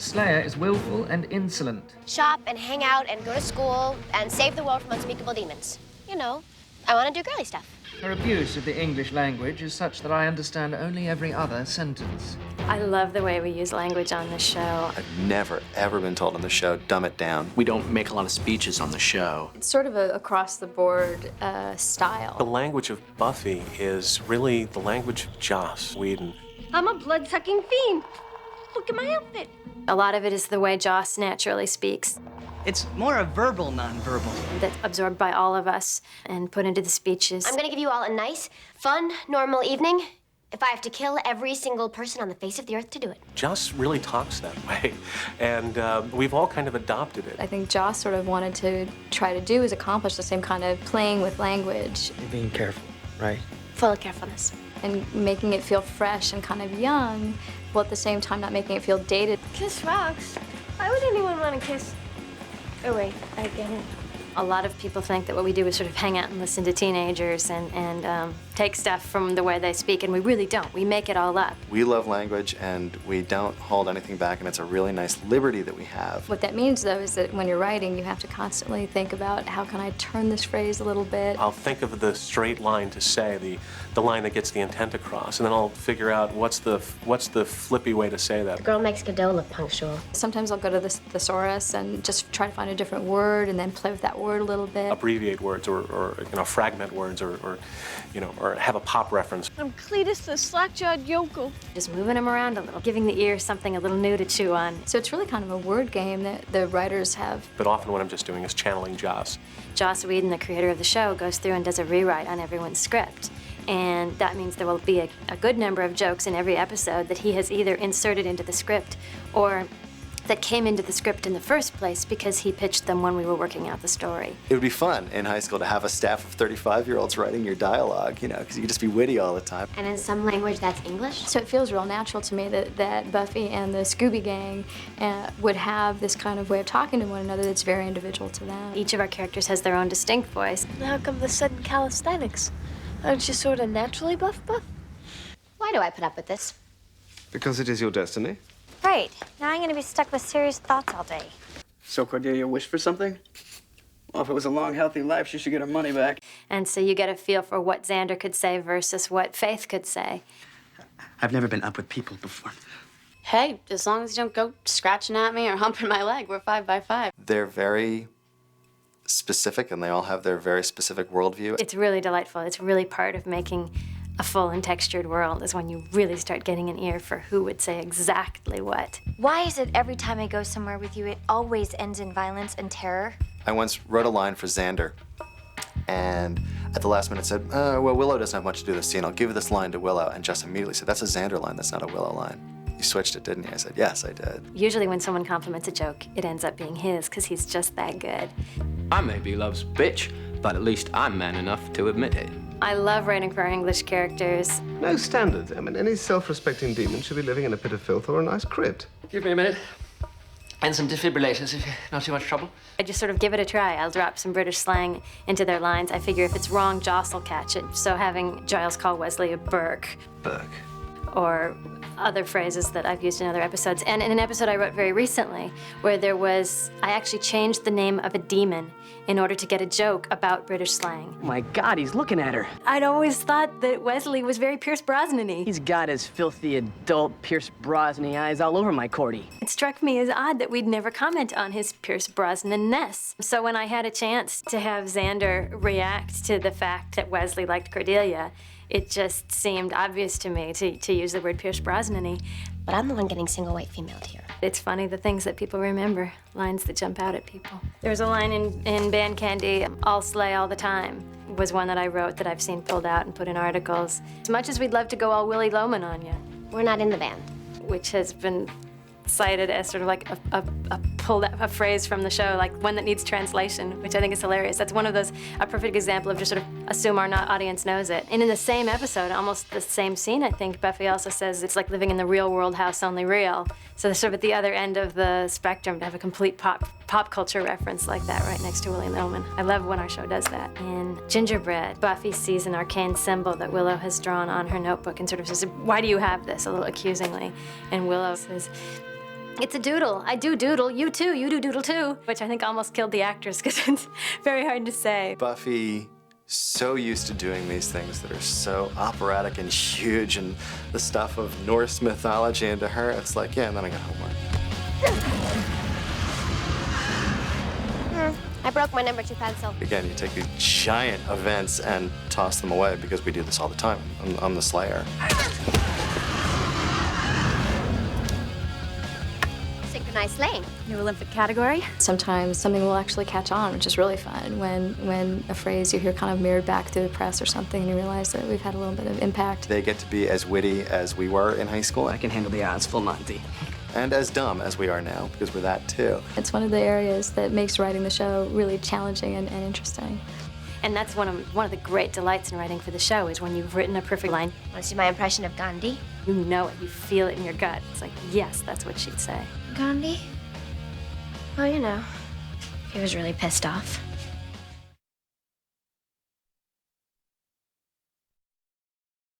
Slayer is willful and insolent. Shop and hang out and go to school and save the world from unspeakable demons. You know, I want to do girly stuff. Her abuse of the English language is such that I understand only every other sentence. I love the way we use language on this show. I've never, ever been told on the show, dumb it down. We don't make a lot of speeches on the show. It's sort of a across-the-board style. The language of Buffy is really the language of Joss Whedon. I'm a blood-sucking fiend. Look at my outfit. A lot of it is the way Joss naturally speaks. It's more a verbal nonverbal. That's absorbed by all of us and put into the speeches. I'm gonna give you all a nice, fun, normal evening if I have to kill every single person on the face of the earth to do it. Joss really talks that way, and we've all kind of adopted it. I think Joss sort of wanted to try to do is accomplish the same kind of playing with language. You're being careful, right? Full of carefulness. And making it feel fresh and kind of young, while at the same time not making it feel dated. Kiss rocks. Why would anyone want to kiss? Oh, wait, I get it. A lot of people think that what we do is sort of hang out and listen to teenagers and take stuff from the way they speak, and we really don't. We make it all up. We love language, and we don't hold anything back, and it's a really nice liberty that we have. What that means, though, is that when you're writing, you have to constantly think about how can I turn this phrase a little bit. I'll think of the straight line to say, the line that gets the intent across, and then I'll figure out what's the flippy way to say that. The girl makes Godot look punctual. Sometimes I'll go to the thesaurus and just try to find a different word and then play with that word a little bit. Abbreviate words or fragment words or have a pop reference. I'm Cletus the slack-jawed yokel. Just moving them around a little, giving the ear something a little new to chew on. So it's really kind of a word game that the writers have. But often what I'm just doing is channeling Joss. Joss Whedon, the creator of the show, goes through and does a rewrite on everyone's script. And that means there will be a good number of jokes in every episode that he has either inserted into the script or that came into the script in the first place because he pitched them when we were working out the story. It would be fun in high school to have a staff of 35-year-olds writing your dialogue, because you could just be witty all the time. And in some language, that's English? So it feels real natural to me that Buffy and the Scooby Gang would have this kind of way of talking to one another that's very individual to them. Each of our characters has their own distinct voice. How come the sudden calisthenics? Aren't you sort of naturally buff? Why do I put up with this? Because it is your destiny. Right. Now I'm gonna be stuck with serious thoughts all day. So Cordelia wished for something? Well, if it was a long, healthy life, she should get her money back. And so you get a feel for what Xander could say versus what Faith could say. I've never been up with people before. Hey, as long as you don't go scratching at me or humping my leg, we're 5 by 5. They're very specific, and they all have their very specific worldview. It's really delightful. It's really part of making a full and textured world is when you really start getting an ear for who would say exactly what. Why is it every time I go somewhere with you, it always ends in violence and terror? I once wrote a line for Xander, and at the last minute said, well, Willow doesn't have much to do with this scene. I'll give this line to Willow. And Jess immediately said, that's a Xander line, that's not a Willow line. You switched it, didn't you? I said, yes, I did. Usually when someone compliments a joke, it ends up being his because he's just that good. I may be love's bitch, but at least I'm man enough to admit it. I love writing for our English characters. No standards. I mean, any self-respecting demon should be living in a pit of filth or a nice crypt. Give me a minute. And some defibrillators if you're not too much trouble. I just sort of give it a try. I'll drop some British slang into their lines. I figure if it's wrong, Joss will catch it. So having Giles call Wesley a Burke. Burke. Or other phrases that I've used in other episodes. And in an episode I wrote very recently where I actually changed the name of a demon in order to get a joke about British slang. Oh my God, he's looking at her. I'd always thought that Wesley was very Pierce Brosnan-y. He's got his filthy adult Pierce Brosnan eyes all over my Cordy. It struck me as odd that we'd never comment on his Pierce Brosnan-ness. So when I had a chance to have Xander react to the fact that Wesley liked Cordelia, it just seemed obvious to me to use the word Pierce Brosnan-y. But I'm the one getting single white female here. It's funny, the things that people remember, lines that jump out at people. There's a line in Band Candy, "I'll slay all the time," was one that I wrote that I've seen pulled out and put in articles. As much as we'd love to go all Willy Loman on you. We're not in the band. Which has been cited as sort of like a phrase from the show, like one that needs translation, which I think is hilarious. That's one of those, a perfect example of just sort of assume our audience knows it. And in the same episode, almost the same scene, I think, Buffy also says it's like living in the real world house, only real. So they're sort of at the other end of the spectrum to have a complete pop culture reference like that right next to Willie Loman. I love when our show does that. In Gingerbread, Buffy sees an arcane symbol that Willow has drawn on her notebook and sort of says, "Why do you have this?" a little accusingly. And Willow says, It's a doodle. I do doodle. You too. You do doodle too. Which I think almost killed the actors because it's very hard to say. Buffy, so used to doing these things that are so operatic and huge and the stuff of Norse mythology, and to her, it's like, yeah, and then I got homework. I broke my number 2 pencil. Again, you take these giant events and toss them away because we do this all the time on the Slayer. Synchronized slaying. New Olympic category. Sometimes something will actually catch on, which is really fun. When a phrase you hear kind of mirrored back through the press or something, and you realize that we've had a little bit of impact. They get to be as witty as we were in high school. I can handle the odds, full Monty. And as dumb as we are now, because we're that too. It's one of the areas that makes writing the show really challenging and interesting. And that's one of the great delights in writing for the show is when you've written a perfect line. Want to see my impression of Gandhi? You know it, you feel it in your gut. It's like, yes, that's what she'd say. Gandhi? Well, you know, he was really pissed off.